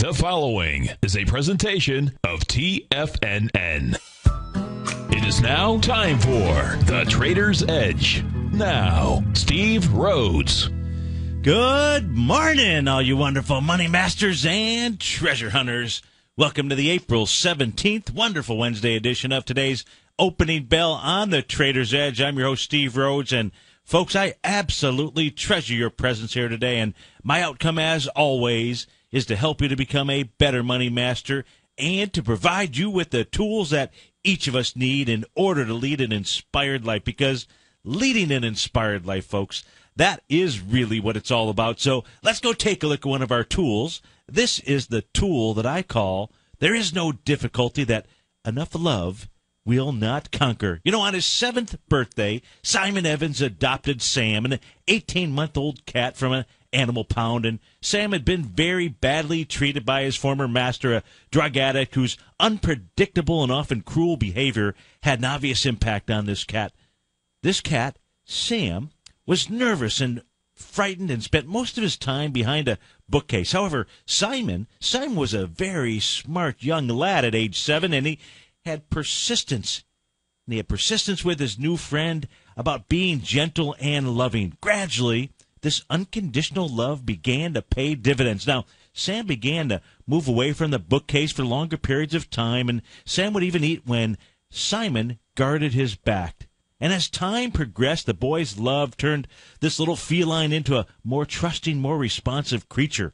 The following is a presentation of TFNN. It is now time for The Trader's Edge. Now, Steve Rhodes. Good morning, all you wonderful money masters and treasure hunters. Welcome to the April 17th, wonderful Wednesday edition of today's Opening Bell on The Trader's Edge. I'm your host, Steve Rhodes, and folks, I absolutely treasure your presence here today, and my outcome, as always, is to help you to become a better money master and to provide you with the tools that each of us need in order to lead an inspired life, because leading an inspired life, folks, that is really what it's all about. So let's go take a look at one of our tools. This is the tool that I call There Is No Difficulty That Enough Love Will Not Conquer. You know, on his 7th birthday, Simon Evans adopted Sam, an 18-month-old cat from an animal pound, and Sam had been very badly treated by his former master, a drug addict whose unpredictable and often cruel behavior had an obvious impact on this cat. This cat, Sam, was nervous and frightened and spent most of his time behind a bookcase. However, Simon was a very smart young lad at age 7, and he had persistence. And he had persistence with his new friend about being gentle and loving. Gradually, this unconditional love began to pay dividends. Now, Sam began to move away from the bookcase for longer periods of time, and Sam would even eat when Simon guarded his back. And as time progressed, the boy's love turned this little feline into a more trusting, more responsive creature.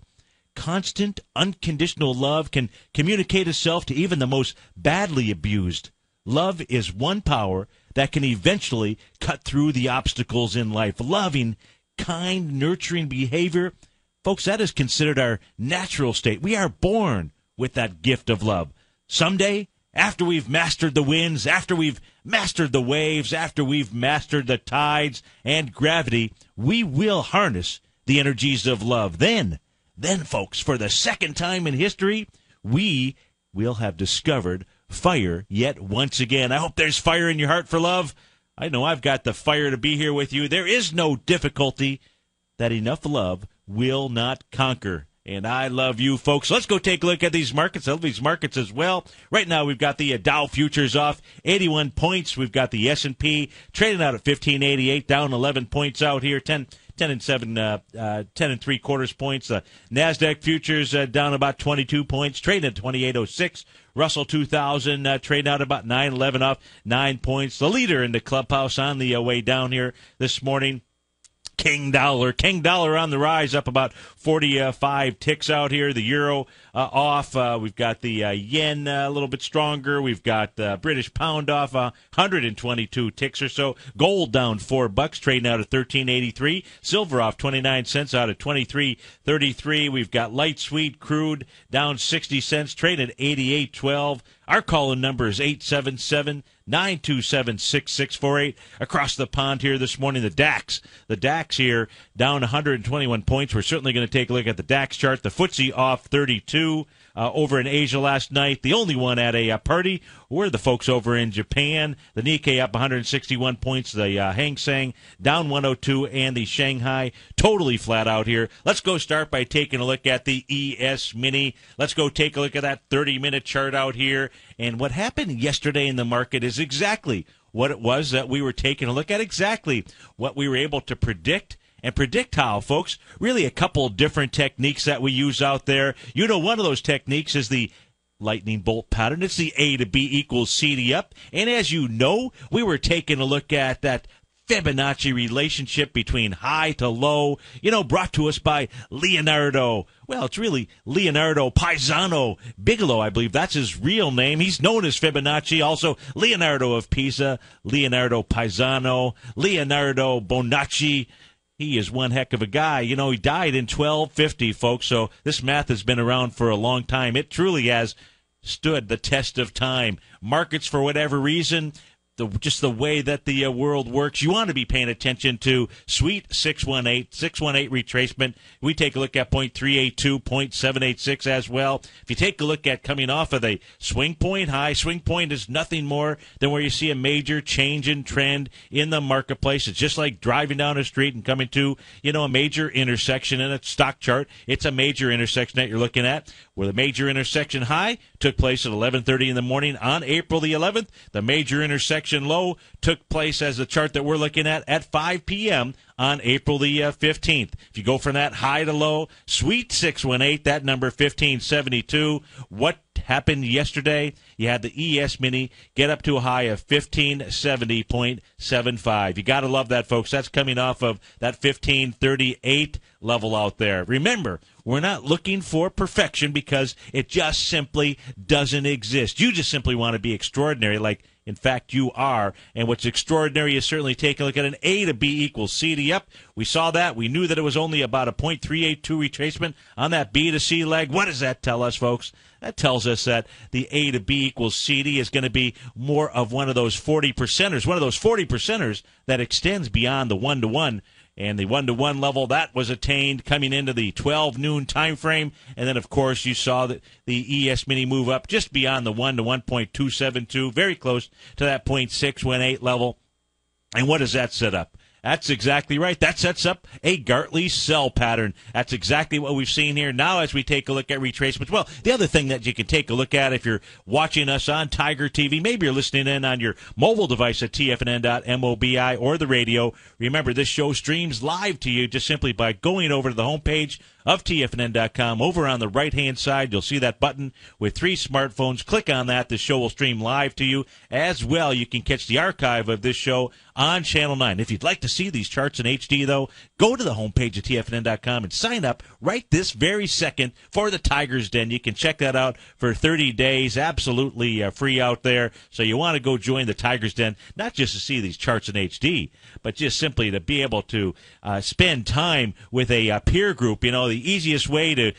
Constant, unconditional love can communicate itself to even the most badly abused. Love is one power that can eventually cut through the obstacles in life. Loving, kind, nurturing behavior, folks, that is considered our natural state. We are born with that gift of love. Someday, after we've mastered the winds, after we've mastered the waves, after we've mastered the tides and gravity, we will harness the energies of love. Then, folks, for the second time in history, we will have discovered fire yet once again. I hope there's fire in your heart for love. I know I've got the fire to be here with you. There is no difficulty that enough love will not conquer. And I love you, folks. Let's go take a look at these markets. I love these markets as well. Right now, we've got the Dow futures off 81 points. We've got the S&P trading out at 1588, down 11 points out here, 10 and 3/4 points. The NASDAQ futures down about 22 points, trading at 2806. Russell 2000 trading out about 911, off 9 points. The leader in the clubhouse on the way down here this morning, King Dollar on the rise, up about 45 ticks out here. The euro off. We've got the yen a little bit stronger. We've got the British pound off 122 ticks or so. Gold down $4, trading out at $13.83. Silver off 29 cents out at $23.33. We've got light sweet crude down 60 cents, trading at $88.12. Our call-in number is 877-927-6648. Across the pond here this morning, the DAX here down 121 points. We're certainly going to take a look at the DAX chart. The FTSE off 32 over in Asia last night. The only one at a party were the folks over in Japan. The Nikkei up 161 points. The Hang Seng down 102, and the Shanghai totally flat out here. Let's go start by taking a look at the ES Mini. Let's go take a look at that 30-minute chart out here. And what happened yesterday in the market is exactly what it was that we were taking a look at, exactly what we were able to predict. And predict how, folks? Really a couple different techniques that we use out there. You know, one of those techniques is the lightning bolt pattern. It's the A to B equals C to up. And as you know, we were taking a look at that Fibonacci relationship between high to low, brought to us by Leonardo. Well, it's really Leonardo Paisano Bigelow, I believe that's his real name. He's known as Fibonacci, also Leonardo of Pisa, Leonardo Paisano, Leonardo Bonacci. He is one heck of a guy. He died in 1250, folks, so this math has been around for a long time. It truly has stood the test of time. Markets, for whatever reason, just the way that the world works. You want to be paying attention to sweet 618 retracement. We take a look at 0.382, 0.786 as well. If you take a look at coming off of the swing point high, swing point is nothing more than where you see a major change in trend in the marketplace. It's just like driving down a street and coming to, a major intersection in a stock chart. It's a major intersection that you're looking at, where the major intersection high took place at 11:30 in the morning on April the 11th. The major intersection low took place as the chart that we're looking at 5 p.m. on April the 15th. If you go from that high to low, sweet 618, that number 1572. What happened yesterday? You had the ES Mini get up to a high of 1570.75. You got to love that, folks. That's coming off of that 1538 level out there. Remember, we're not looking for perfection because it just simply doesn't exist. You just simply want to be extraordinary, like in fact you are. And what's extraordinary is certainly taking a look at an A to B equals C to Yep. We saw that. We knew that it was only about a 0.382 retracement on that B to C leg. What does that tell us, folks? That tells us that the A to B equals CD is going to be more of one of those 40 percenters, that extends beyond the 1-to-1. And the 1-to-1 level, that was attained coming into the 12 noon time frame. And then, of course, you saw that the ES Mini move up just beyond the 1-to-1, 0.272, very close to that 0.618 level. And what does that set up? That's exactly right. That sets up a Gartley sell pattern. That's exactly what we've seen here. Now, as we take a look at retracements, well, the other thing that you can take a look at if you're watching us on Tiger TV, maybe you're listening in on your mobile device at tfnn.mobi or the radio. Remember, this show streams live to you just simply by going over to the homepage of TFNN.com. Over on the right-hand side, you'll see that button with 3 smartphones. Click on that. The show will stream live to you. As well, you can catch the archive of this show on Channel 9. If you'd like to see these charts in HD, though, go to the homepage of TFNN.com and sign up right this very second for the Tiger's Den. You can check that out for 30 days, absolutely free out there. So you want to go join the Tiger's Den, not just to see these charts in HD, but just simply to be able to spend time with a peer group. The easiest way to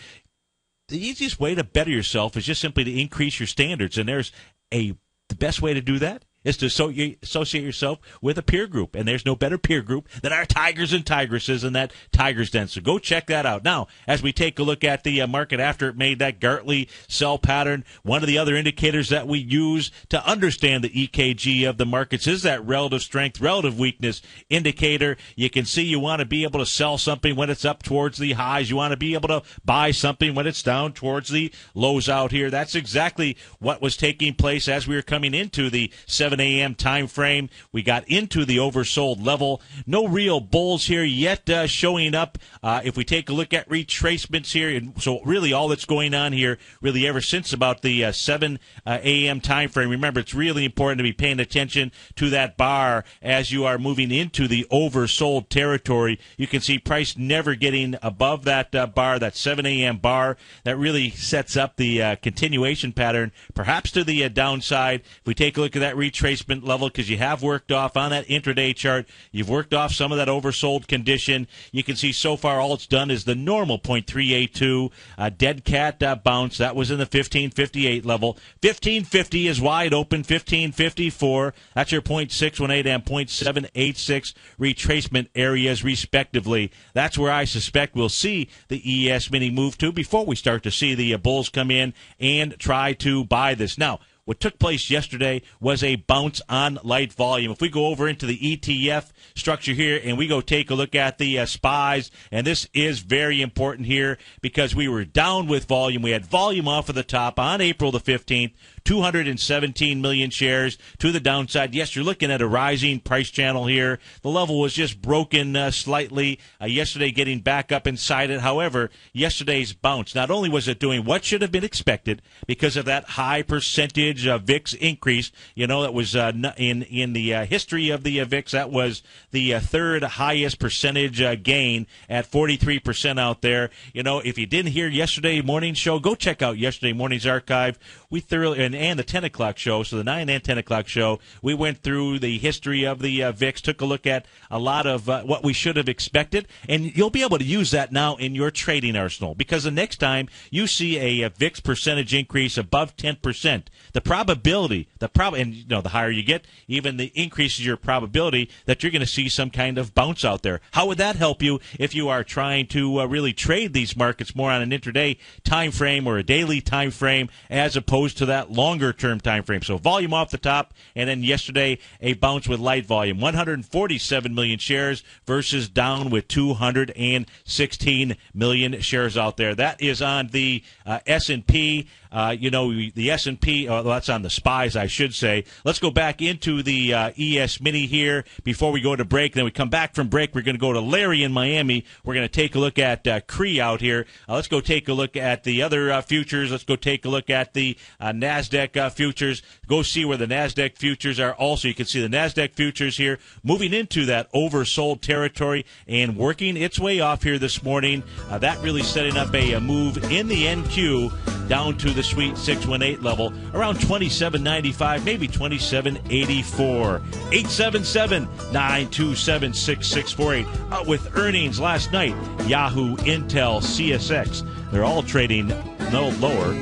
better yourself is just simply to increase your standards, and the best way to do that is to associate yourself with a peer group. And there's no better peer group than our Tigers and Tigresses in that Tiger's Den. So go check that out. Now, as we take a look at the market after it made that Gartley sell pattern, one of the other indicators that we use to understand the EKG of the markets is that relative strength, relative weakness indicator. You can see you want to be able to sell something when it's up towards the highs. You want to be able to buy something when it's down towards the lows out here. That's exactly what was taking place as we were coming into the 7 a.m. time frame. We got into the oversold level. No real bulls here yet showing up. If we take a look at retracements here, and so really all that's going on here, really ever since about the 7 a.m. time frame. Remember, it's really important to be paying attention to that bar as you are moving into the oversold territory. You can see price never getting above that bar, that 7 a.m. bar. That really sets up the continuation pattern, perhaps to the downside. If we take a look at that retracement level, because you have worked off on that intraday chart, you've worked off some of that oversold condition. You can see so far all it's done is the normal 0.382 dead cat bounce. That was in the 1558 level. 1550 is wide open. 1554, that's your 0.618 and 0.786 retracement areas respectively. That's where I suspect we'll see the ES Mini move to before we start to see the bulls come in and try to buy this. Now, what took place yesterday was a bounce on light volume. If we go over into the ETF structure here and we go take a look at the SPYs, and this is very important here because we were down with volume. We had volume off of the top on April the 15th, 217 million shares to the downside. Yes, you're looking at a rising price channel here. The level was just broken slightly yesterday, getting back up inside it. However, yesterday's bounce, not only was it doing what should have been expected because of that high percentage VIX increase, that was in the history of the VIX, that was the third highest percentage gain at 43% out there. If you didn't hear yesterday morning's show, go check out yesterday morning's archive. We thoroughly, and and the 10 o'clock show, so the 9 and 10 o'clock show, we went through the history of the VIX, took a look at a lot of what we should have expected, and you'll be able to use that now in your trading arsenal, because the next time you see a VIX percentage increase above 10%, the probability, and the higher you get, even the increases your probability that you're going to see some kind of bounce out there. How would that help you if you are trying to really trade these markets more on an intraday time frame or a daily time frame as opposed to that longer term time frame? So volume off the top, and then yesterday a bounce with light volume, 147 million shares versus down with 216 million shares out there. That is on the S&P. The S&P, that's on the SPYs, I should say. Let's go back into the ES Mini here before we go to break. Then we come back from break. We're going to go to Larry in Miami. We're going to take a look at CRE out here. Let's go take a look at the other futures. Let's go take a look at the NASDAQ futures. Go see where the NASDAQ futures are. Also, you can see the NASDAQ futures here moving into that oversold territory and working its way off here this morning. That really setting up a move in the NQ down to the sweet 618 level, around 27.95, maybe 27.84. 877-927-6648. Out with earnings last night, Yahoo, Intel, CSX. They're all trading no lower.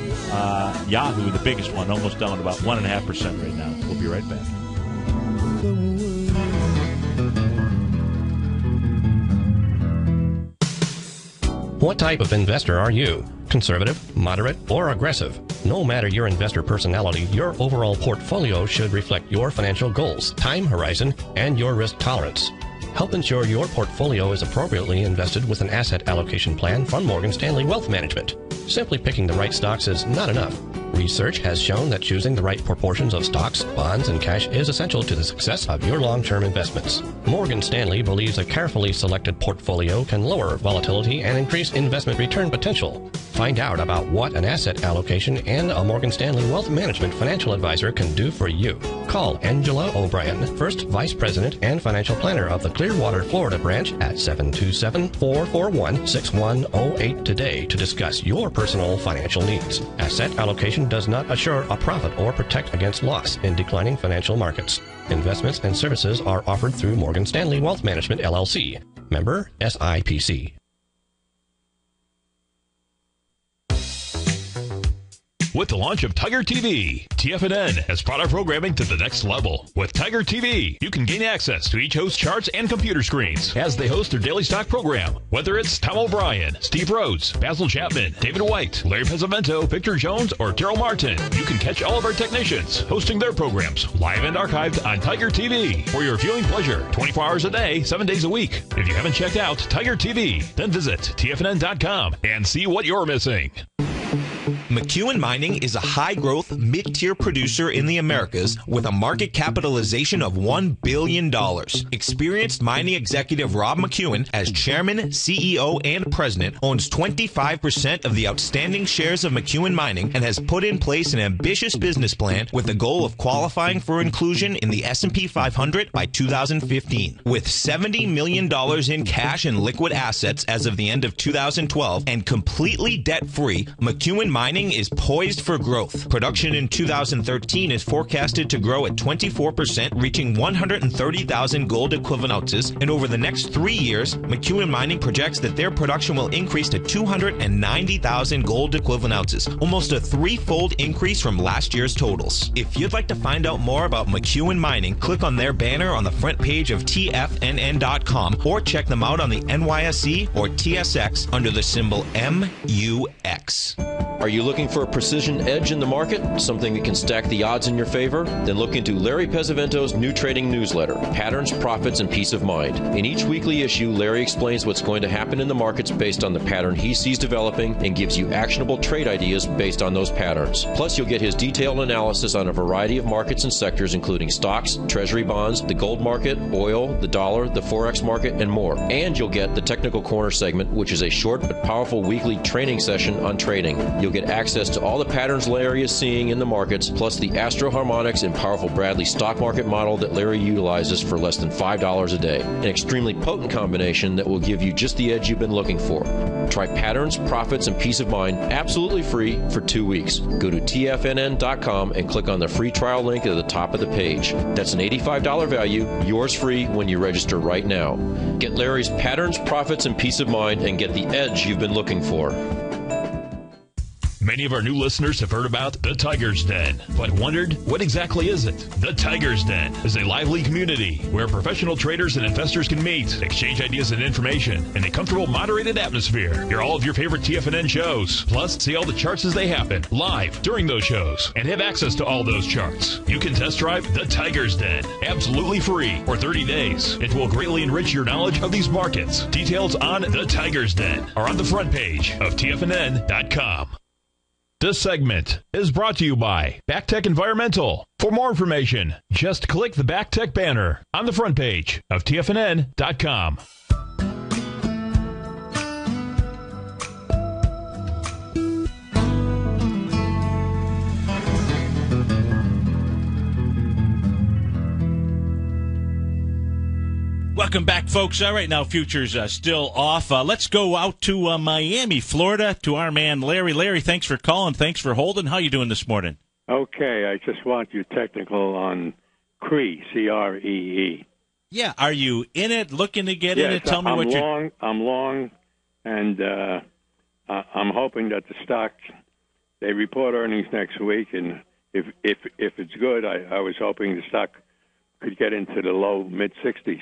Yahoo, the biggest one, almost down about 1.5% right now. We'll be right back. What type of investor are you? Conservative, moderate, or aggressive? No matter your investor personality, your overall portfolio should reflect your financial goals, time horizon, and your risk tolerance. Help ensure your portfolio is appropriately invested with an asset allocation plan from Morgan Stanley Wealth Management. Simply picking the right stocks is not enough. Research has shown that choosing the right proportions of stocks, bonds, and cash is essential to the success of your long-term investments. Morgan Stanley believes a carefully selected portfolio can lower volatility and increase investment return potential. Find out about what an asset allocation and a Morgan Stanley Wealth Management financial advisor can do for you. Call Angela O'Brien, First Vice President and Financial Planner of the Clearwater, Florida branch at 727-441-6108 today to discuss your personal financial needs. Asset allocation does not assure a profit or protect against loss in declining financial markets. Investments and services are offered through Morgan Stanley Wealth Management, LLC. Member SIPC. With the launch of TigerTV, TFNN has brought our programming to the next level. With TigerTV, you can gain access to each host's charts and computer screens as they host their daily stock program. Whether it's Tom O'Brien, Steve Rhodes, Basil Chapman, David White, Larry Pesavento, Victor Jones, or Terrell Martin, you can catch all of our technicians hosting their programs live and archived on TigerTV for your viewing pleasure 24 hours a day, 7 days a week. If you haven't checked out TigerTV, then visit TFNN.com and see what you're missing. McEwen Mining is a high-growth, mid-tier producer in the Americas with a market capitalization of $1 billion. Experienced mining executive Rob McEwen, as chairman, CEO, and president, owns 25% of the outstanding shares of McEwen Mining and has put in place an ambitious business plan with the goal of qualifying for inclusion in the S&P 500 by 2015. With $70 million in cash and liquid assets as of the end of 2012 and completely debt-free, McEwen Mining is poised for growth. Production in 2013 is forecasted to grow at 24%, reaching 130,000 gold equivalent ounces, and over the next 3 years, McEwen Mining projects that their production will increase to 290,000 gold equivalent ounces, almost a threefold increase from last year's totals. If you'd like to find out more about McEwen Mining, click on their banner on the front page of TFNN.com or check them out on the NYSE or TSX under the symbol MUX. Are you looking for a precision edge in the market? Something that can stack the odds in your favor? Then look into Larry Pesavento's new trading newsletter, Patterns, Profits, and Peace of Mind. In each weekly issue, Larry explains what's going to happen in the markets based on the pattern he sees developing and gives you actionable trade ideas based on those patterns. Plus, you'll get his detailed analysis on a variety of markets and sectors, including stocks, treasury bonds, the gold market, oil, the dollar, the forex market, and more. And you'll get the Technical Corner segment, which is a short but powerful weekly training session on trading. You'll You'll get access to all the patterns Larry is seeing in the markets, plus the Astro Harmonics and powerful Bradley stock market model that Larry utilizes for less than $5 a day. An extremely potent combination that will give you just the edge you've been looking for. Try patterns, profits, and peace of mind absolutely free for 2 weeks. Go to tfnn.com and click on the free trial link at the top of the page. That's an $85 value, yours free when you register right now. Get Larry's patterns, profits, and peace of mind and get the edge you've been looking for. Many of our new listeners have heard about the Tiger's Den, but wondered, what exactly is it? The Tiger's Den is a lively community where professional traders and investors can meet, exchange ideas and information in a comfortable, moderated atmosphere. Hear all of your favorite TFNN shows, plus see all the charts as they happen live during those shows, and have access to all those charts. You can test drive the Tiger's Den absolutely free for 30 days. It will greatly enrich your knowledge of these markets. Details on the Tiger's Den are on the front page of TFNN.com. This segment is brought to you by BackTech Environmental. For more information, just click the BackTech banner on the front page of TFNN.com. Welcome back, folks. Right now, futures still off. Let's go out to Miami, Florida, to our man Larry. Larry, thanks for calling. Thanks for holding. How you doing this morning? Okay, I just want you technical on CREE, C-R-E-E. Yeah, are you in it, looking to get in it? Tell me what you're... I'm long, and I'm hoping that the stock, they report earnings next week, and if it's good, I was hoping the stock could get into the low, mid-60s.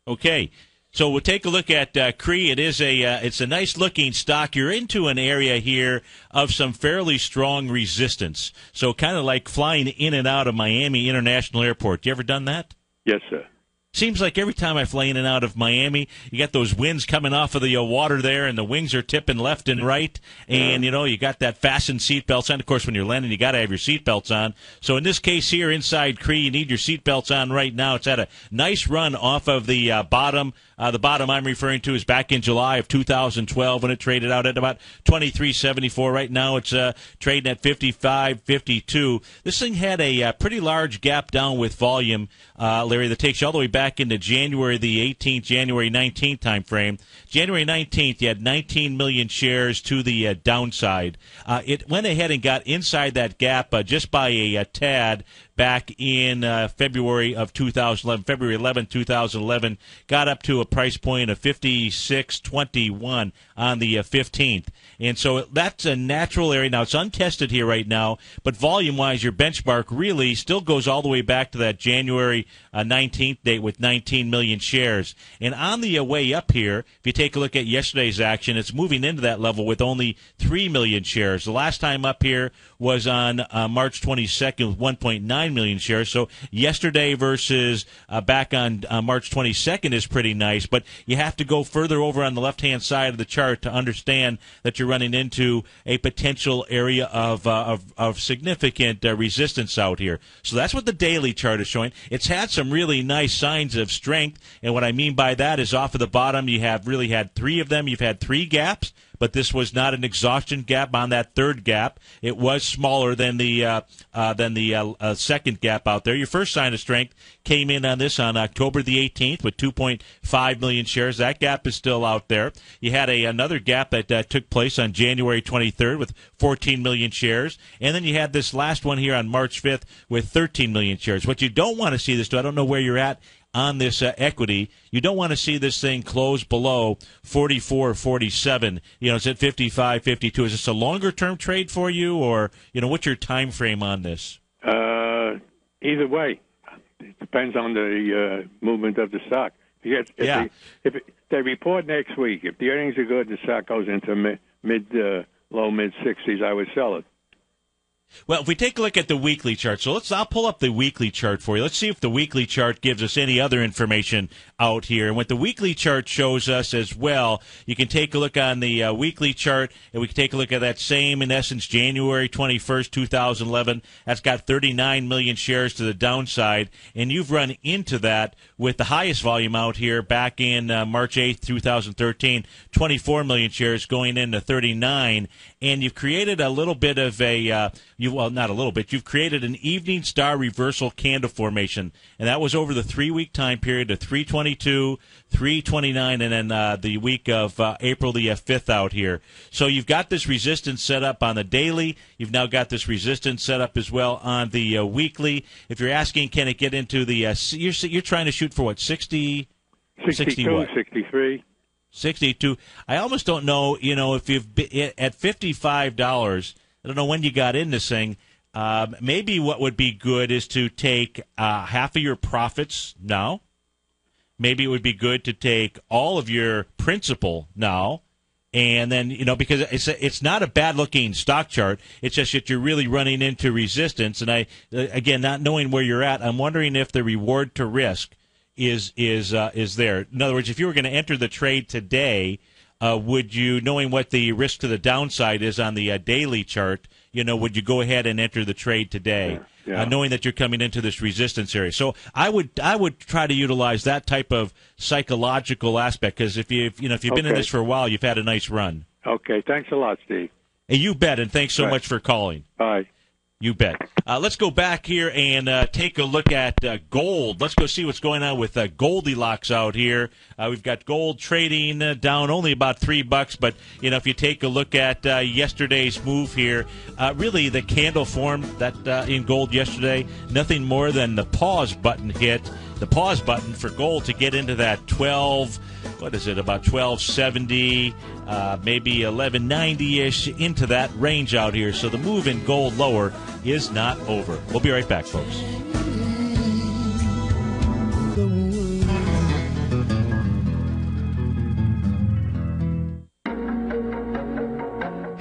Okay, so we'll take a look at CREE. It's a nice-looking stock. You're into an area here of some fairly strong resistance, so kind of like flying in and out of Miami International Airport. You ever done that? Yes, sir. Seems like every time I fly in and out of Miami, you got those winds coming off of the water there, and the wings are tipping left and right, and, you got that fastened seatbelts on. Of course, when you're landing, you got to have your seatbelts on. So in this case here, inside CREE, you need your seatbelts on right now. It's had a nice run off of the bottom. The bottom I'm referring to is back in July of 2012 when it traded out at about $23.74. Right now it's trading at $55.52. This thing had a pretty large gap down with volume, Larry, that takes you all the way back into January the 18th, January 19th time frame. January 19th, you had 19 million shares to the downside. It went ahead and got inside that gap just by a tad back in February of 2011, February 11, 2011, got up to a price point of $56.21 on the 15th. And so that's a natural area. Now, it's untested here right now, but volume-wise, your benchmark really still goes all the way back to that January 19th date with 19 million shares. And on the way up here, if you take a look at yesterday's action, it's moving into that level with only 3 million shares. The last time up here was on March 22nd with 1.9 million shares. So yesterday versus back on March 22nd is pretty nice, but you have to go further over on the left-hand side of the chart to understand that you're running into a potential area of significant resistance out here. So that's what the daily chart is showing. It's had some really nice signs of strength, and what I mean by that is off of the bottom, you have really had three of them. You've had three gaps, but this was not an exhaustion gap on that third gap. It was smaller than the second gap out there. Your first sign of strength came in on this on October the 18th with 2.5 million shares. That gap is still out there. You had another gap that took place on January 23rd with 14 million shares. And then you had this last one here on March 5th with 13 million shares. What you don't want to see this, I don't know where you're at on this equity, you don't want to see this thing close below 44 or 47. It's at 55, 52. Is this a longer-term trade for you, or, what's your time frame on this? Either way. It depends on the movement of the stock. If they report next week, if the earnings are good, the stock goes into low, mid-60s, I would sell it. Well, if we take a look at the weekly chart, so I'll pull up the weekly chart for you. Let's see if the weekly chart gives us any other information out here. And what the weekly chart shows us as well, you can take a look on the weekly chart, and we can take a look at that same, in essence, January 21st, 2011. That's got 39 million shares to the downside, and you've run into that with the highest volume out here back in March 8th, 2013, 24 million shares going into 39, and you've created a little bit of not a little bit. You've created an evening star reversal candle formation, and that was over the 3-week time period of 322, 329, and then the week of April the 5th out here. So you've got this resistance set up on the daily. You've now got this resistance set up as well on the weekly. If you're asking, can it get into the you're trying to shoot for what, 60? 62, what? 63. 62. I almost don't know, if you've been at $55, I don't know when you got in this thing. Maybe what would be good is to take half of your profits now. Maybe it would be good to take all of your principal now. And then, because it's not a bad-looking stock chart. It's just that you're really running into resistance. And again, not knowing where you're at, I'm wondering if the reward to risk is there. In other words, if you were going to enter the trade today, would you, knowing what the risk to the downside is on the daily chart, would you go ahead and enter the trade today, knowing that you're coming into this resistance area? So I would try to utilize that type of psychological aspect, because if you've been in this for a while, you've had a nice run. Okay, thanks a lot, Steve. Hey, you bet, and thanks so much for calling. Bye. You bet. Let's go back here and take a look at gold. Let's go see what's going on with Goldilocks out here. We've got gold trading down only about $3, but if you take a look at yesterday's move here, really the candle form that in gold yesterday, nothing more than the pause button hit. The pause button for gold to get into that about 1270, maybe 1190-ish, into that range out here. So the move in gold lower is not over. We'll be right back, folks.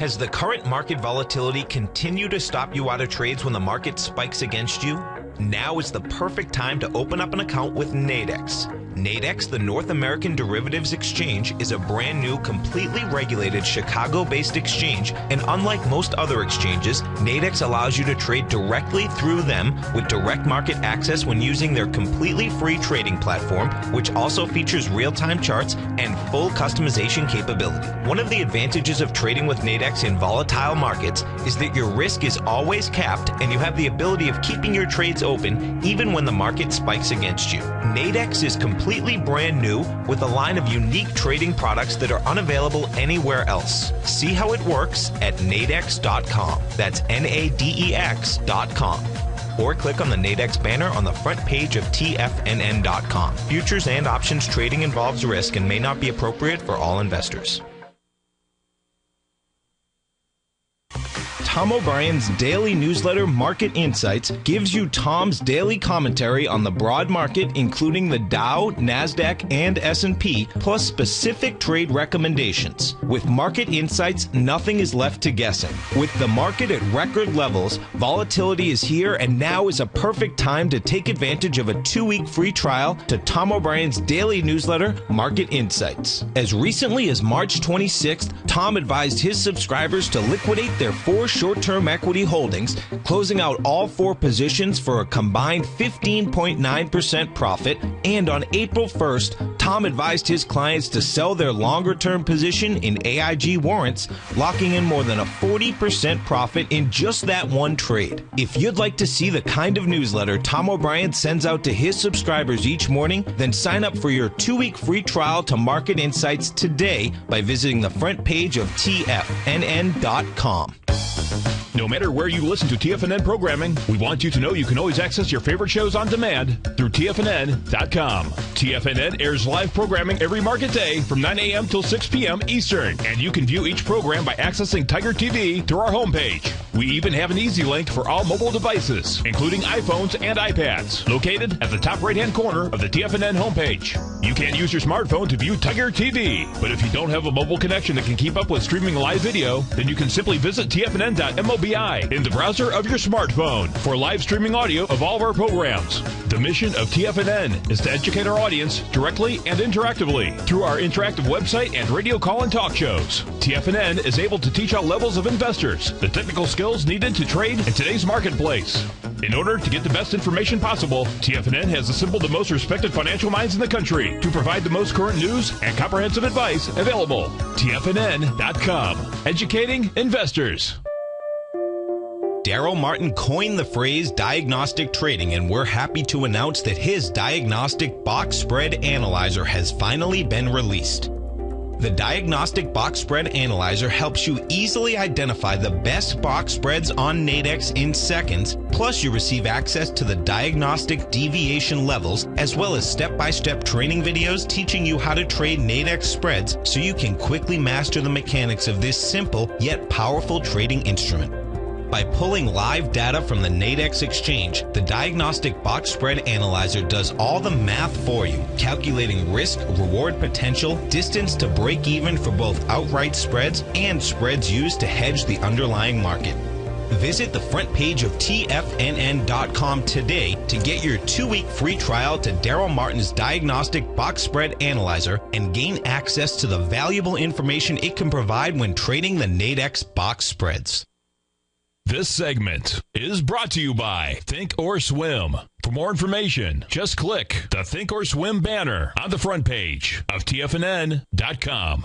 Has the current market volatility continued to stop you out of trades when the market spikes against you? Now is the perfect time to open up an account with Nadex. Nadex, the North American Derivatives Exchange, is a brand new, completely regulated Chicago-based exchange, and unlike most other exchanges, Nadex allows you to trade directly through them with direct market access when using their completely free trading platform, which also features real-time charts and full customization capability. One of the advantages of trading with Nadex in volatile markets is that your risk is always capped, and you have the ability of keeping your trades open even when the market spikes against you. Nadex is completely brand new with a line of unique trading products that are unavailable anywhere else. See how it works at nadex.com. That's NADEX.com. Or click on the Nadex banner on the front page of TFNN.com. Futures and options trading involves risk and may not be appropriate for all investors. Tom O'Brien's daily newsletter, Market Insights, gives you Tom's daily commentary on the broad market, including the Dow, NASDAQ, and S&P, plus specific trade recommendations. With Market Insights, nothing is left to guessing. With the market at record levels, volatility is here, and now is a perfect time to take advantage of a 2-week free trial to Tom O'Brien's daily newsletter, Market Insights. As recently as March 26th, Tom advised his subscribers to liquidate their 4 short-term equity holdings, closing out all 4 positions for a combined 15.9% profit. And on April 1st, Tom advised his clients to sell their longer-term position in AIG warrants, locking in more than a 40% profit in just that one trade. If you'd like to see the kind of newsletter Tom O'Brien sends out to his subscribers each morning, then sign up for your 2-week free trial to Market Insights today by visiting the front page of TFNN.com. No matter where you listen to TFNN programming, we want you to know you can always access your favorite shows on demand through TFNN.com. TFNN airs live programming every market day from 9 a.m. till 6 p.m. Eastern, and you can view each program by accessing TigerTV through our homepage. We even have an easy link for all mobile devices, including iPhones and iPads, located at the top right-hand corner of the TFNN homepage. You can't use your smartphone to view Tiger TV, but if you don't have a mobile connection that can keep up with streaming live video, then you can simply visit tfnn.mobi in the browser of your smartphone for live streaming audio of all of our programs. The mission of TFNN is to educate our audience directly and interactively through our interactive website and radio call and talk shows. TFNN is able to teach all levels of investors the technical skills needed to trade in today's marketplace. In order to get the best information possible, TFNN has assembled the most respected financial minds in the country to provide the most current news and comprehensive advice available. TFNN.com. Educating investors. Daryl Martin coined the phrase diagnostic trading, and we're happy to announce that his diagnostic box spread analyzer has finally been released. The Diagnostic Box Spread Analyzer helps you easily identify the best box spreads on Nadex in seconds, plus you receive access to the diagnostic deviation levels, as well as step-by-step training videos teaching you how to trade Nadex spreads so you can quickly master the mechanics of this simple yet powerful trading instrument. By pulling live data from the Nadex exchange, the Diagnostic Box Spread Analyzer does all the math for you, calculating risk, reward potential, distance to break even for both outright spreads and spreads used to hedge the underlying market. Visit the front page of TFNN.com today to get your 2-week free trial to Daryl Martin's Diagnostic Box Spread Analyzer and gain access to the valuable information it can provide when trading the Nadex box spreads. This segment is brought to you by Think or Swim. For more information, just click the Think or Swim banner on the front page of TFNN.com.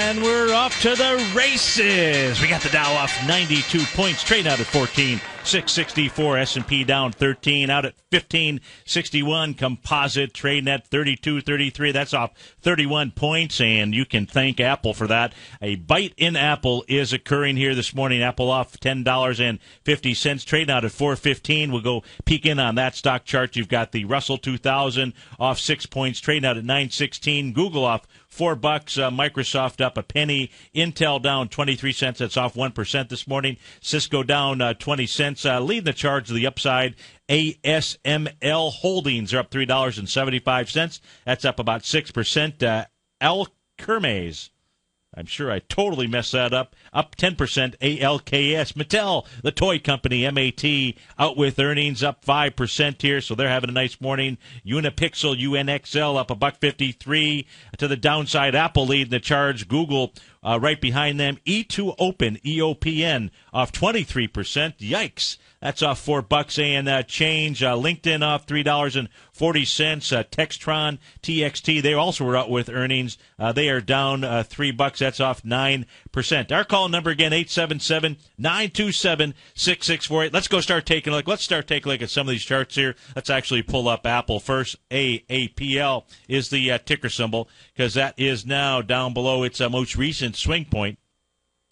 And we're off to the races. We got the Dow off 92 points, trade out at 14,664. S&P down 13, out at 1561. Composite trading at 32.33. That's off 31 points, and you can thank Apple for that. A bite in Apple is occurring here this morning. Apple off $10.50, trading out at 415. We'll go peek in on that stock chart. You've got the Russell 2000 off 6 points, trading out at 916. Google off $4. Microsoft up a penny. Intel down 23 cents. That's off 1% this morning. Cisco down 20 cents. Leading the charge to the upside. ASML Holdings are up $3.75. That's up about 6%. Kermes, I'm sure I totally messed that up 10%. ALKS. Mattel, the toy company, MAT, out with earnings up 5% here, so they're having a nice morning. Unipixel, UNXL, up $1.53 to the downside. Apple leading the charge. Google right behind them. E2 Open, EOPN, off 23%. Yikes. That's off $4 and change. LinkedIn off $3.40. Textron, TXT, they also were out with earnings. They are down $3. That's off 9%. Our call number again, 877-927-6648. Let's go start taking a look. Let's start taking a look at some of these charts here. Let's actually pull up Apple first. AAPL is the ticker symbol, because that is now down below its most recent swing point.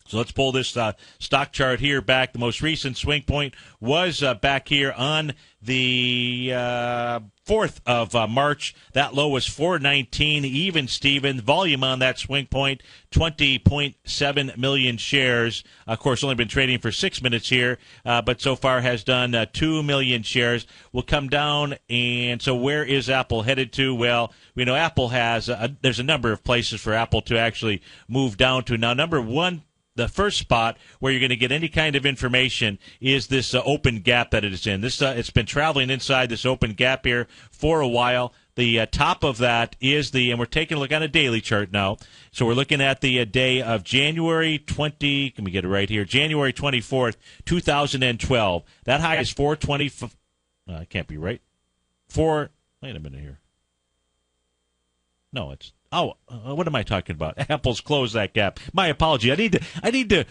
So let's pull this stock chart here back. The most recent swing point was back here on the 4th of March. That low was 419 even, Steven. Volume on that swing point, 20.7 million shares. Of course, only been trading for 6 minutes here, but so far has done 2 million shares. Will come down, and so where is Apple headed to? Well, we know Apple has, there's a number of places for Apple to actually move down to. Now, number one, the first spot where you're going to get any kind of information is this open gap that it is in. This it's been traveling inside this open gap here for a while. The top of that is and we're taking a look on a daily chart now. So we're looking at the day of January 20, can we get it right here? January 24th, 2012. That high is 420. It can't be right. Wait a minute here. No, it's what am I talking about? Apple's closed that gap. My apology. I need to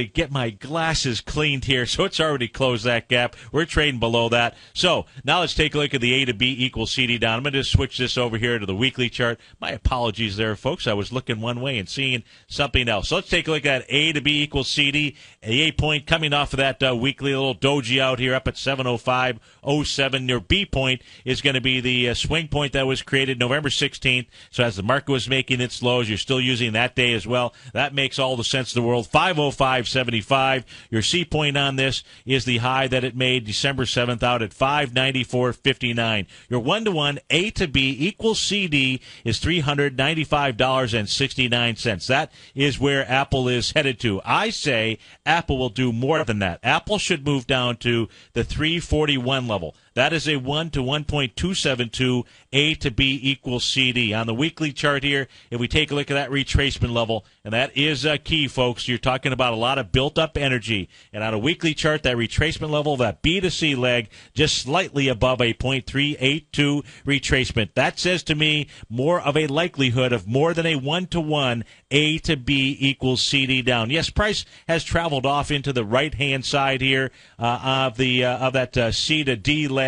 get my glasses cleaned here. So it's already closed that gap. We're trading below that. So now let's take a look at the A to B equals CD down. I'm going to just switch this over here to the weekly chart. My apologies there, folks. I was looking one way and seeing something else. So let's take a look at A to B equals CD. The A point coming off of that weekly little doji out here up at 705.07. Your B point is going to be the swing point that was created November 16th. So as the market was making its lows, you're still using that day as well. That makes all the sense in the world. 505.75. Your C point on this is the high that it made December 7th out at 594.59. Your 1-to-1 A to B equals CD is $395.69. That is where Apple is headed to. I say Apple will do more than that. Apple should move down to the 341 level. That is a 1 to 1.272 A to B equals CD. On the weekly chart here, if we take a look at that retracement level, and that is key, folks, you're talking about a lot of built-up energy. And on a weekly chart, that retracement level, that B to C leg, just slightly above a 0.382 retracement. That says to me more of a likelihood of more than a 1-to-1 A to B equals CD down. Yes, price has traveled off into the right-hand side here of that C to D leg.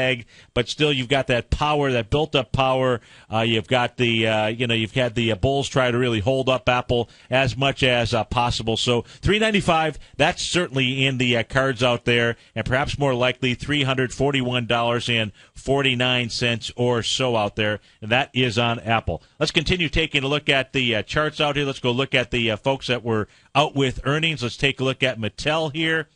But still, you've got that power, that built-up power. You've got you've had the bulls try to really hold up Apple as much as possible. So $395, that's certainly in the cards out there, and perhaps more likely $341.49 or so out there, and that is on Apple. Let's continue taking a look at the charts out here. Let's go look at the folks that were out with earnings. Let's take a look at Mattel here.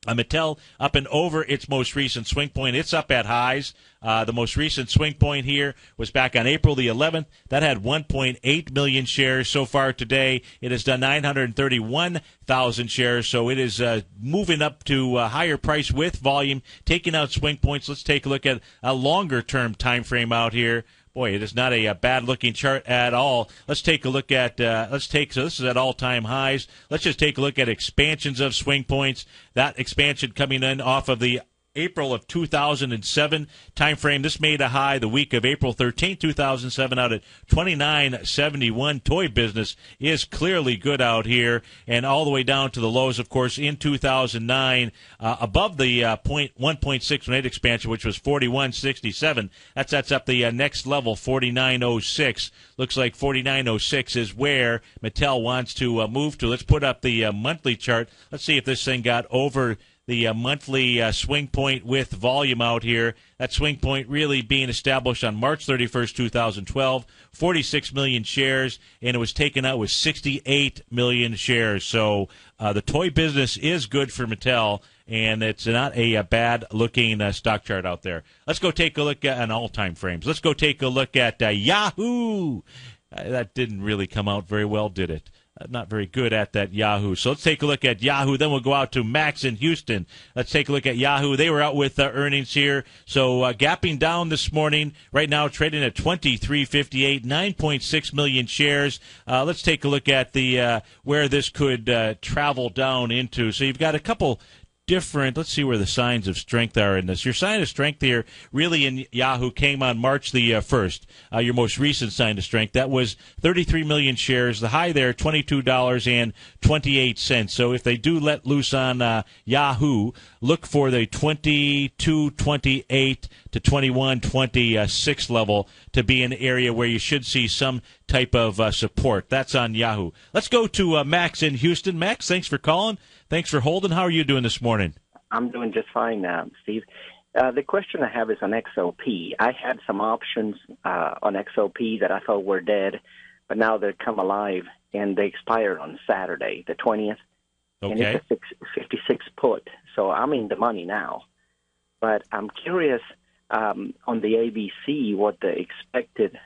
Mattel up and over its most recent swing point. It's up at highs. The most recent swing point here was back on April the 11th. That had 1.8 million shares. So far today, it has done 931,000 shares. So it is moving up to a higher price with volume, taking out swing points. Let's take a look at a longer-term time frame out here. Boy, it is not a bad-looking chart at all. Let's take a look at, so this is at all-time highs. Let's just take a look at expansions of swing points. That expansion coming in off of the April of 2007 time frame. This made a high the week of April 13, 2007 out at 29.71. Toy business is clearly good out here, and all the way down to the lows, of course, in 2009 above the 1.618 expansion, which was 41.67. That sets up the next level, 49.06. Looks like 49.06 is where Mattel wants to move to. Let's put up the monthly chart. Let's see if this thing got over the monthly swing point with volume out here. That swing point really being established on March 31st, 2012, 46 million shares, and it was taken out with 68 million shares. So the toy business is good for Mattel, and it's not a bad-looking stock chart out there. Let's go take a look at all-time frames. Let's go take a look at Yahoo! That didn't really come out very well, did it? Not very good at that Yahoo. So let's take a look at Yahoo. Then we'll go out to Max in Houston. Let's take a look at Yahoo. They were out with earnings here. So gapping down this morning. Right now trading at $23.58, 9.6 million shares. Let's take a look at the where this could travel down into. So you've got a couple different. Let's see where the signs of strength are in this. Your sign of strength here really in Yahoo came on March the 1st. Your most recent sign of strength, that was 33 million shares. The high there, $22.28. So if they do let loose on Yahoo, look for the 22.28 to 21.26 level to be an area where you should see some type of support. That's on Yahoo. Let's go to Max in Houston. Max, thanks for calling. Thanks for holding. How are you doing this morning? I'm doing just fine now, Steve. The question I have is on XOP. I had some options on XOP that I thought were dead, but now they've come alive, and they expired on Saturday, the 20th. Okay. And it's a 56 put, so I'm in the money now. But I'm curious on the ABC what the expected,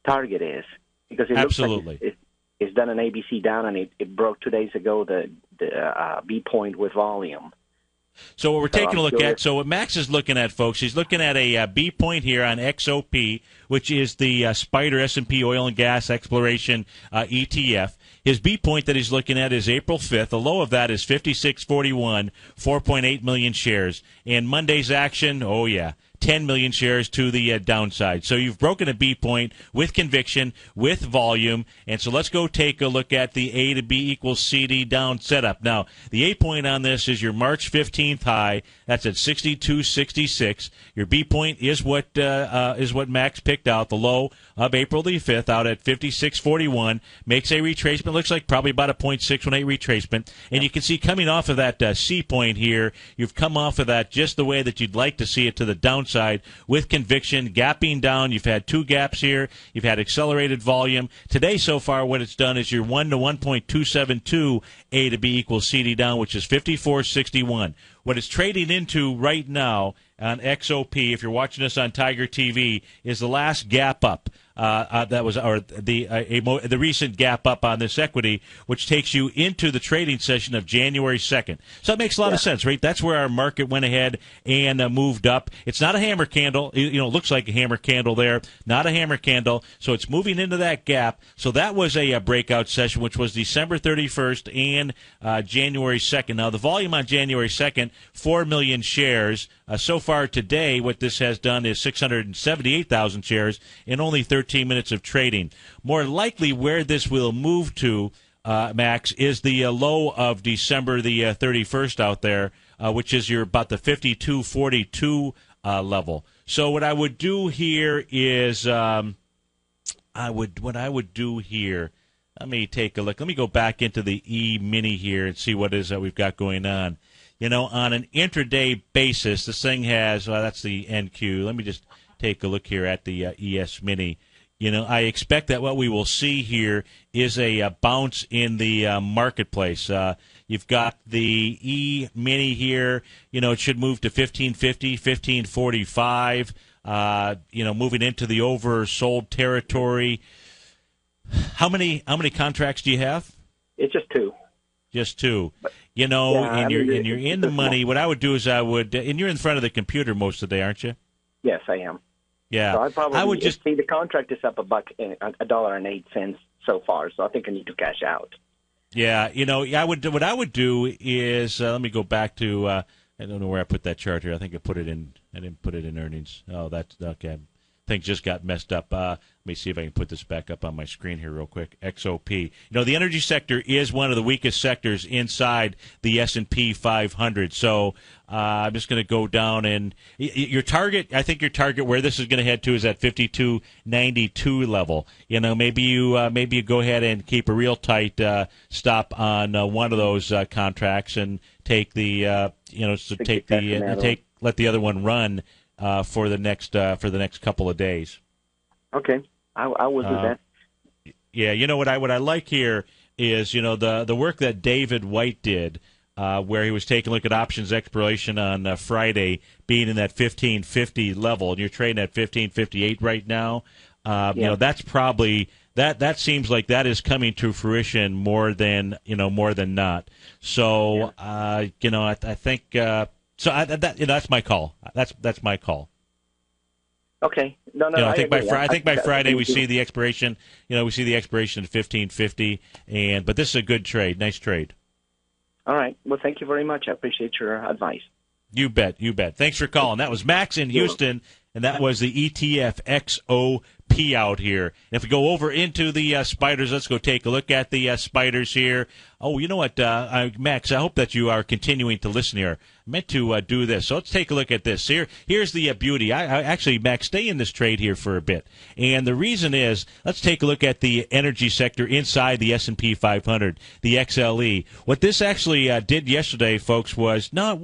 target is, because it Absolutely. looks like it's done an ABC down, and it broke 2 days ago the B point with volume. So what we're taking a look at, so what Max is looking at, folks, he's looking at a B point here on XOP, which is the Spider S&P Oil and Gas Exploration ETF. His B point that he's looking at is April 5th. The low of that is 56.41, 4.8 million shares. And Monday's action, oh yeah, 10 million shares to the downside. So you've broken a B point with conviction, with volume, and so let's go take a look at the A to B equals CD down setup. Now, the A point on this is your March 15th high. That's at 62.66. Your B point is what Max picked out. The low of April the 5th out at 56.41 makes a retracement. Looks like probably about a 0.618 retracement. And you can see coming off of that C point here, you've come off of that just the way that you'd like to see it to the downside with conviction, gapping down. You've had two gaps here. You've had accelerated volume. Today so far what it's done is your 1 to 1.272 A to B equals CD down, which is 54.61. What it's trading into right now on XOP, if you're watching us on Tiger TV, is the last gap up. That was the recent gap up on this equity, which takes you into the trading session of January 2nd. So that makes a lot of sense, right? That's where our market went ahead and moved up. It's not a hammer candle. It looks like a hammer candle there. Not a hammer candle. So it's moving into that gap. So that was a breakout session, which was December 31st and January 2nd. Now, the volume on January 2nd, 4 million shares. So far today, what this has done is 678,000 shares in only 13 minutes of trading. More likely where this will move to, Max, is the low of December the 31st out there, which is about the 52.42 level. So what I would do here is let me take a look. Let me go back into the E-mini here and see what it is that we've got going on. On an intraday basis, this thing has, that's the NQ. Let me just take a look here at the ES Mini. I expect that what we will see here is a bounce in the marketplace. You've got the E-mini here. It should move to 1550, 1545, moving into the oversold territory. How many contracts do you have? It's just two. Just two. And you're in the money. What I would do is and you're in front of the computer most of the day, aren't you? Yes, I am. Yeah. So I would just see the contract is up $1.08 so far, so I think I need to cash out. Yeah, what I would do is let me go back to I don't know where I put that chart here. I think I didn't put it in earnings. Oh, that's okay. Things just got messed up. Let me see if I can put this back up on my screen here real quick. XOP. The energy sector is one of the weakest sectors inside the S&P 500. So I'm just going to go down and your target. I think your target where this is going to head to is at 52.92 level. Maybe you go ahead and keep a real tight stop on one of those contracts and take the let the other one run. For the next couple of days. Okay, I will do that. Yeah, what I like here is the work that David White did, where he was taking a look at options expiration on Friday, being in that 1550 level, and you're trading at 1558 right now. That's probably that seems like that is coming to fruition more than not. So I think. So that's my call. That's my call. Okay. No. I think by Friday we see the expiration. We see the expiration at 1550, but this is a good trade. Nice trade. All right. Well, thank you very much. I appreciate your advice. You bet. Thanks for calling. That was Max in Houston, and that was the ETF XOP out here. If we go over into the spiders, let's go take a look at the spiders here. Oh, you know what, Max, I hope that you are continuing to listen here. I meant to do this. So let's take a look at this. Here's the beauty. I actually, Max, stay in this trade here for a bit. And the reason is, let's take a look at the energy sector inside the S&P 500, the XLE. What this actually did yesterday, folks, was not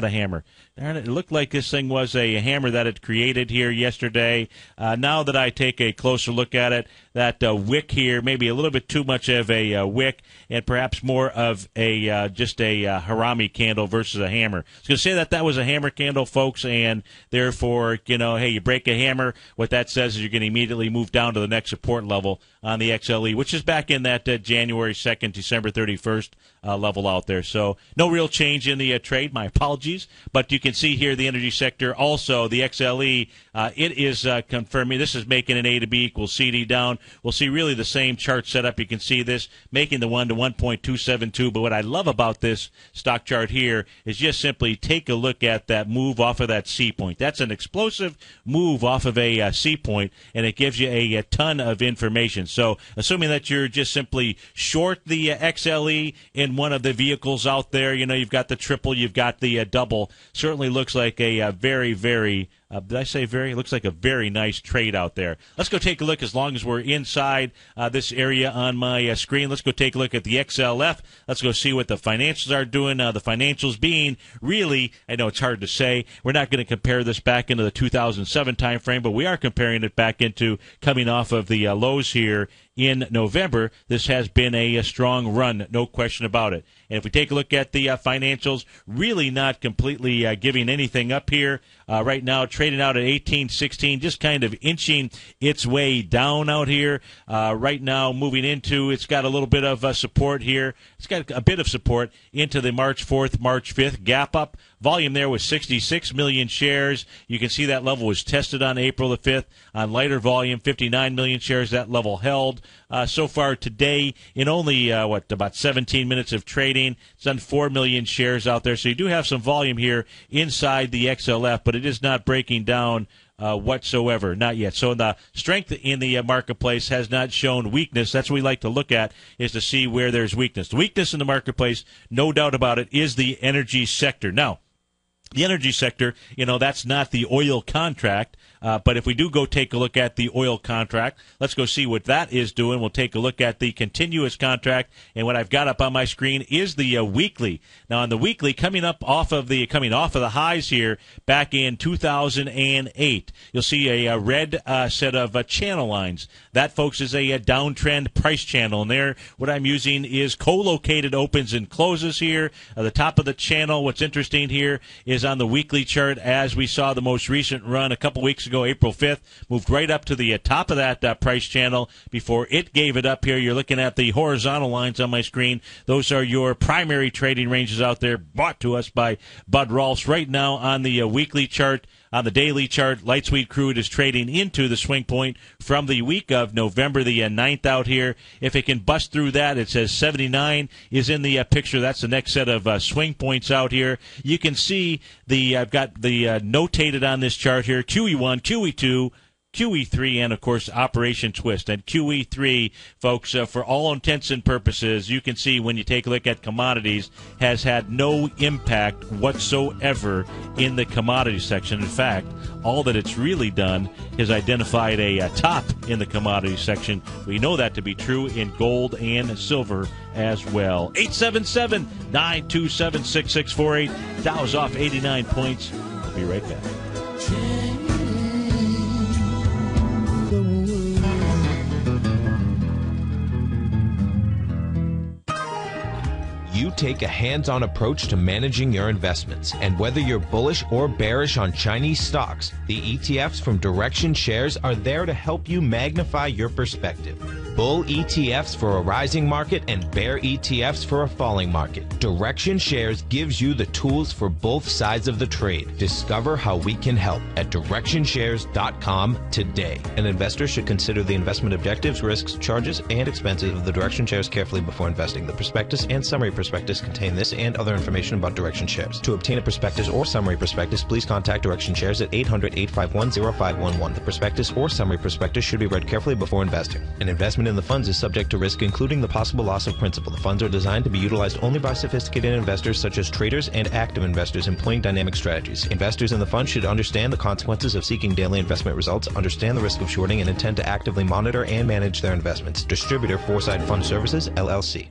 a hammer. It looked like this thing was a hammer that it created here yesterday. Now that I take a closer look at it, that wick here, maybe a little bit too much of a wick, and perhaps more of a just a harami candle versus a hammer. I was going to say that was a hammer candle, folks, and therefore, hey, you break a hammer, what that says is you're going to immediately move down to the next support level on the XLE, which is back in that January 2nd, December 31st level out there. So no real change in the trade. My apologies. But you can see here the energy sector, also the XLE, it is confirming. This is making an A to B equals CD down. We'll see really the same chart setup. You can see this making the 1 to 1.2 272. But what I love about this stock chart here is just simply take a look at that move off of that C point. That's an explosive move off of a C point, and it gives you a ton of information. So assuming that you're just simply short the XLE in one of the vehicles out there, you've got the triple, you've got the double, certainly looks like a very, very did I say very? It looks like a very nice trade out there. Let's go take a look as long as we're inside this area on my screen. Let's go take a look at the XLF. Let's go see what the financials are doing. The financials being really, I know it's hard to say. We're not going to compare this back into the 2007 timeframe, but we are comparing it back into coming off of the lows here in November. This has been a strong run, no question about it. And if we take a look at the financials, really not completely giving anything up here. Right now, trading out at 18.16, just kind of inching its way down out here. Right now, moving into, it's got a little bit of support here. It's got a bit of support into the March 4th, March 5th gap up. Volume there was 66 million shares. You can see that level was tested on April the 5th. On lighter volume, 59 million shares. That level held. So far today, in only, about 17 minutes of trading, it's done 4 million shares out there. So you do have some volume here inside the XLF, but it is not breaking down whatsoever, not yet. So the strength in the marketplace has not shown weakness. That's what we like to look at, is to see where there's weakness. The weakness in the marketplace, no doubt about it, is the energy sector. Now, the energy sector, that's not the oil contract. But if we do go take a look at the oil contract, let's go see what that is doing. We'll take a look at the continuous contract, and what I've got up on my screen is the weekly. Now, on the weekly, coming off of the highs here back in 2008, you'll see a red set of channel lines. That, folks, is a downtrend price channel, and there, what I'm using is co-located opens and closes here. The top of the channel, what's interesting here is on the weekly chart, as we saw the most recent run a couple weeks ago, April 5th, moved right up to the top of that price channel before it gave it up here. You're looking at the horizontal lines on my screen. Those are your primary trading ranges out there, brought to us by Bud Rolfs. Right now on the weekly chart, on the daily chart, light sweet crude is trading into the swing point from the week of November the 9th out here. If it can bust through that, it says 79 is in the picture. That's the next set of swing points out here. You can see I've got the notated on this chart here, QE1, QE2, QE3, and, of course, Operation Twist. And QE3, folks, for all intents and purposes, you can see when you take a look at commodities, has had no impact whatsoever in the commodity section. In fact, all that it's really done is identified a top in the commodity section. We know that to be true in gold and silver as well. 877-927-6648. Dow's off 89 points. We'll be right back. You take a hands-on approach to managing your investments, and whether you're bullish or bearish on Chinese stocks, the ETFs from Direction Shares are there to help you magnify your perspective. Bull ETFs for a rising market and bear ETFs for a falling market. Direction Shares gives you the tools for both sides of the trade. Discover how we can help at DirectionShares.com today. An investor should consider the investment objectives, risks, charges, and expenses of the Direction Shares carefully before investing. The prospectus and summary prospectus contain this and other information about Direction Shares. To obtain a prospectus or summary prospectus, please contact Direction Shares at 800-851-0511. The prospectus or summary prospectus should be read carefully before investing. An investment in the funds is subject to risk, including the possible loss of principal. The funds are designed to be utilized only by sophisticated investors such as traders and active investors employing dynamic strategies. Investors in the fund should understand the consequences of seeking daily investment results, understand the risk of shorting, and intend to actively monitor and manage their investments. Distributor Foresight Fund Services, LLC.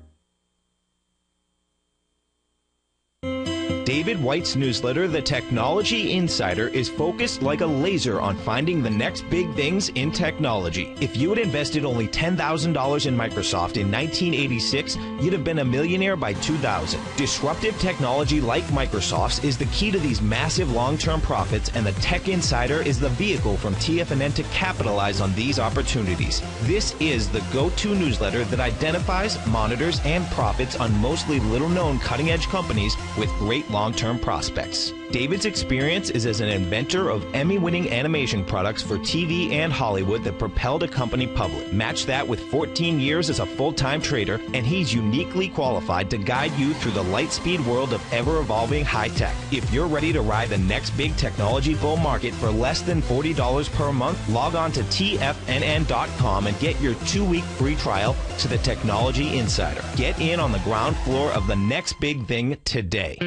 David White's newsletter, The Technology Insider, is focused like a laser on finding the next big things in technology. If you had invested only $10,000 in Microsoft in 1986, you'd have been a millionaire by 2000. Disruptive technology like Microsoft's is the key to these massive long-term profits, and the Tech Insider is the vehicle from TFNN to capitalize on these opportunities. This is the go-to newsletter that identifies, monitors, and profits on mostly little-known cutting-edge companies with great long-term prospects. David's experience is as an inventor of Emmy-winning animation products for TV and Hollywood that propelled a company public. Match that with 14 years as a full-time trader, and he's uniquely qualified to guide you through the light-speed world of ever-evolving high-tech. If you're ready to ride the next big technology bull market for less than $40 per month, log on to TFNN.com and get your 2-week free trial to the Technology Insider. Get in on the ground floor of the next big thing today.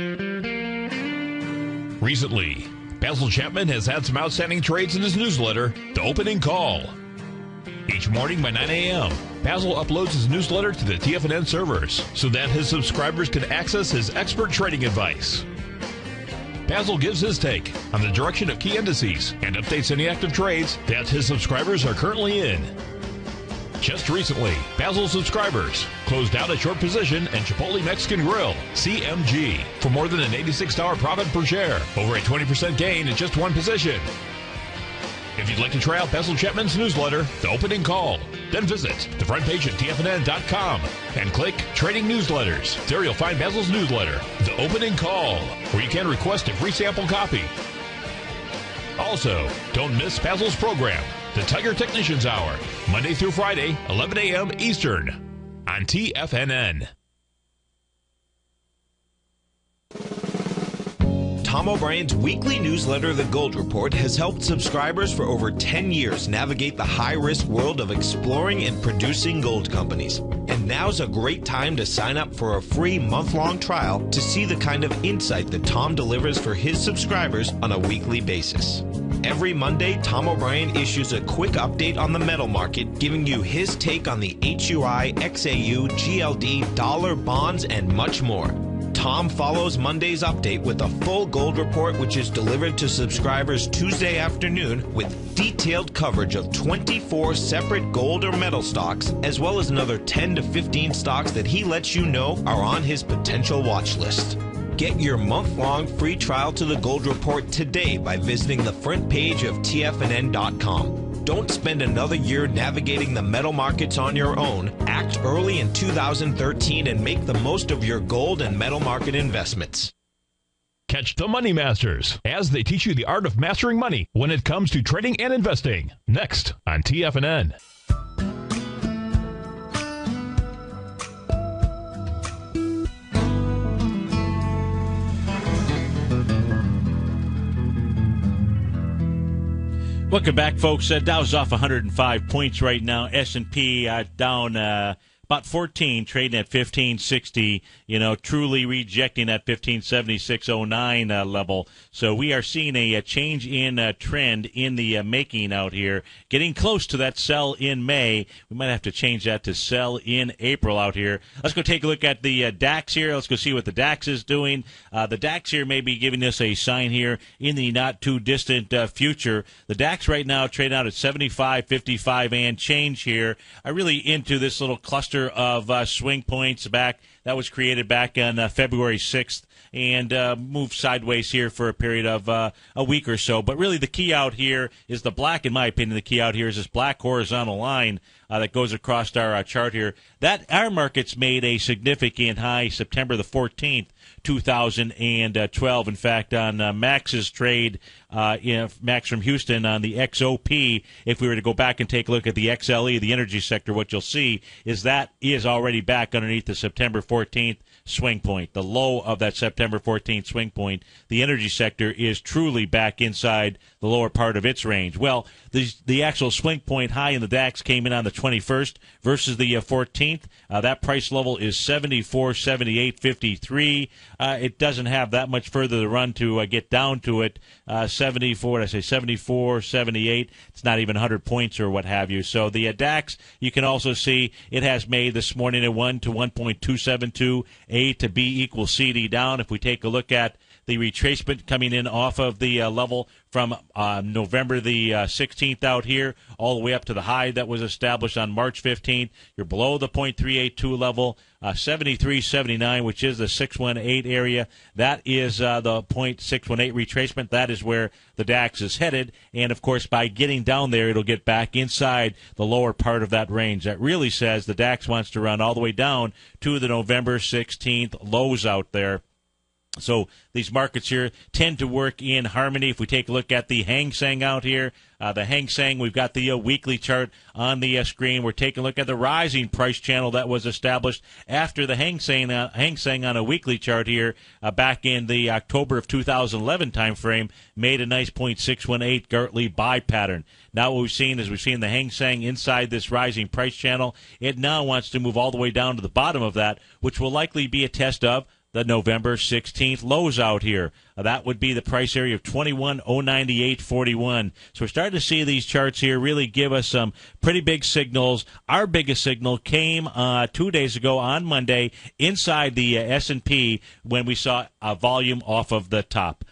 Recently, Basil Chapman has had some outstanding trades in his newsletter, The Opening Call. Each morning by 9 a.m., Basil uploads his newsletter to the TFNN servers so that his subscribers can access his expert trading advice. Basil gives his take on the direction of key indices and updates any active trades that his subscribers are currently in. Just recently, Basil subscribers closed out a short position in Chipotle Mexican Grill, CMG, for more than an $86 profit per share, over a 20% gain in just one position. If you'd like to try out Basil Chapman's newsletter, The Opening Call, then visit the front page at TFNN.com and click Trading Newsletters. There you'll find Basil's newsletter, The Opening Call, where you can request a free sample copy. Also, don't miss Basil's program, The Tiger Technicians Hour, Monday through Friday, 11 a.m. Eastern, on TFNN. Tom O'Brien's weekly newsletter, The Gold Report, has helped subscribers for over 10 years navigate the high-risk world of exploring and producing gold companies. And now's a great time to sign up for a free month-long trial to see the kind of insight that Tom delivers for his subscribers on a weekly basis. Every Monday, Tom O'Brien issues a quick update on the metal market, giving you his take on the HUI, XAU, GLD, dollar, bonds, and much more. Tom follows Monday's update with a full gold report, which is delivered to subscribers Tuesday afternoon with detailed coverage of 24 separate gold or metal stocks, as well as another 10 to 15 stocks that he lets you know are on his potential watch list. Get your month-long free trial to the Gold Report today by visiting the front page of TFNN.com. Don't spend another year navigating the metal markets on your own. Act early in 2013 and make the most of your gold and metal market investments. Catch the Money Masters as they teach you the art of mastering money when it comes to trading and investing. Next on TFNN. Welcome back, folks. Dow's off 105 points right now. S&P down about 14, trading at 1560, truly rejecting that 1576.09 level. So we are seeing a change in trend in the making out here, getting close to that sell in May. We might have to change that to sell in April out here. Let's go take a look at the DAX here. Let's go see what the DAX is doing. The DAX here may be giving us a sign here in the not-too-distant future. The DAX right now trading out at 75.55 and change here. I'm really into this little cluster of swing points that was created back on February 6th and moved sideways here for a period of a week or so. But really the key out here is the black, in my opinion. The key out here is this black horizontal line that goes across our chart here. That our markets made a significant high September the 14th, 2012. In fact, on Max's trade, Max from Houston on the XOP, if we were to go back and take a look at the XLE, the energy sector, what you'll see is that is already back underneath the September 14th swing point, the low of that September 14th swing point. The energy sector is truly back inside the lower part of its range. Well, the actual swing point high in the DAX came in on the 21st versus the 14th. That price level is 74.78.53. It doesn't have that much further to run to get down to it. 74.78. It's not even 100 points or what have you. So the DAX, you can also see it has made this morning a 1 to 1.272, A to B equals CD down. If we take a look at the retracement coming in off of the level from November the 16th out here all the way up to the high that was established on March 15th. You're below the .382 level, 73.79, which is the 618 area. That is the .618 retracement. That is where the DAX is headed. And, of course, by getting down there, it'll get back inside the lower part of that range. That really says the DAX wants to run all the way down to the November 16th lows out there. So these markets here tend to work in harmony. If we take a look at the Hang Seng out here, the Hang Seng, we've got the weekly chart on the screen. We're taking a look at the rising price channel that was established after the Hang Seng on a weekly chart here back in the October of 2011 time frame, made a nice 0.618 Gartley buy pattern. Now what we've seen is the Hang Seng inside this rising price channel. It now wants to move all the way down to the bottom of that, which will likely be a test of the November 16th lows out here. That would be the price area of 21,098.41. So we're starting to see these charts here really give us some pretty big signals. Our biggest signal came 2 days ago on Monday inside the S&P when we saw a volume off of the top.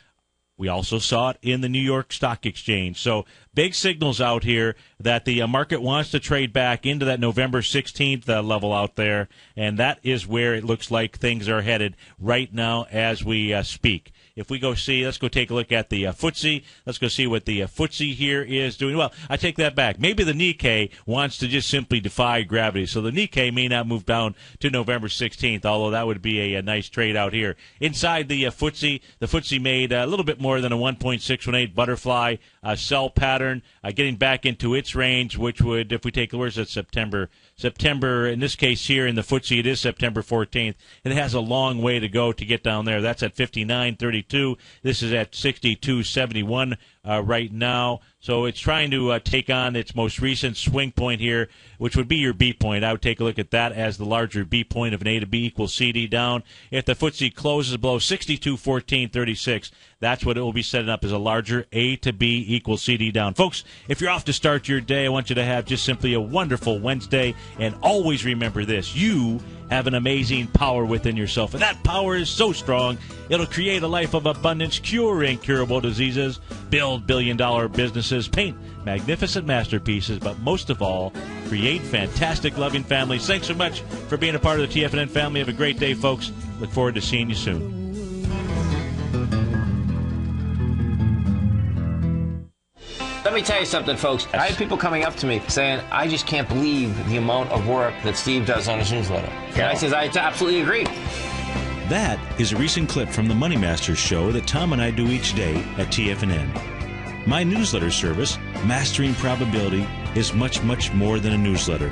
We also saw it in the New York Stock Exchange. So big signals out here that the market wants to trade back into that November 16th level out there, and that is where it looks like things are headed right now as we speak. If we go see, let's go take a look at the FTSE. Let's go see what the FTSE here is doing. Well, I take that back. Maybe the Nikkei wants to just simply defy gravity. So the Nikkei may not move down to November 16th, although that would be a nice trade out here. Inside the FTSE made a little bit more than a 1.618 butterfly sell pattern, getting back into its range, which would, if we take, where's that September, in this case here in the FTSE, it is September 14th. It has a long way to go to get down there. That's at 59.32. This is at 62.71 right now. So it's trying to take on its most recent swing point here, which would be your B point. I would take a look at that as the larger B point of an A to B equals CD down. If the FTSE closes below 62.14.36, that's what it will be setting up as a larger A to B equals CD down. Folks, if you're off to start your day, I want you to have just simply a wonderful Wednesday. And always remember this, you have an amazing power within yourself. And that power is so strong, it'll create a life of abundance, cure incurable diseases, build billion-dollar businesses, paint magnificent masterpieces, but most of all, create fantastic, loving families. Thanks so much for being a part of the TFNN family. Have a great day, folks. Look forward to seeing you soon. Let me tell you something, folks. I had people coming up to me saying, I just can't believe the amount of work that Steve does on his newsletter. And I says, I absolutely agree. That is a recent clip from the Money Masters show that Tom and I do each day at TFNN. My newsletter service, Mastering Probability, is much, much more than a newsletter.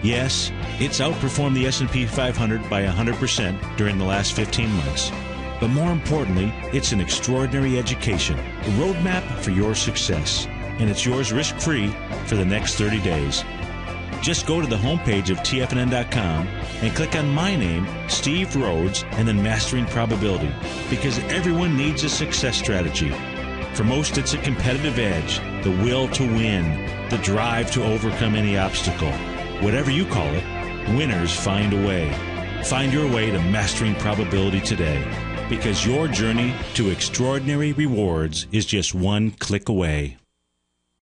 Yes, it's outperformed the S&P 500 by 100% during the last 15 months. But more importantly, it's an extraordinary education, a roadmap for your success. And it's yours risk-free for the next 30 days. Just go to the homepage of TFNN.com and click on my name, Steve Rhodes, and then Mastering Probability, because everyone needs a success strategy. For most, it's a competitive edge, the will to win, the drive to overcome any obstacle. Whatever you call it, winners find a way. Find your way to Mastering Probability today, because your journey to extraordinary rewards is just one click away.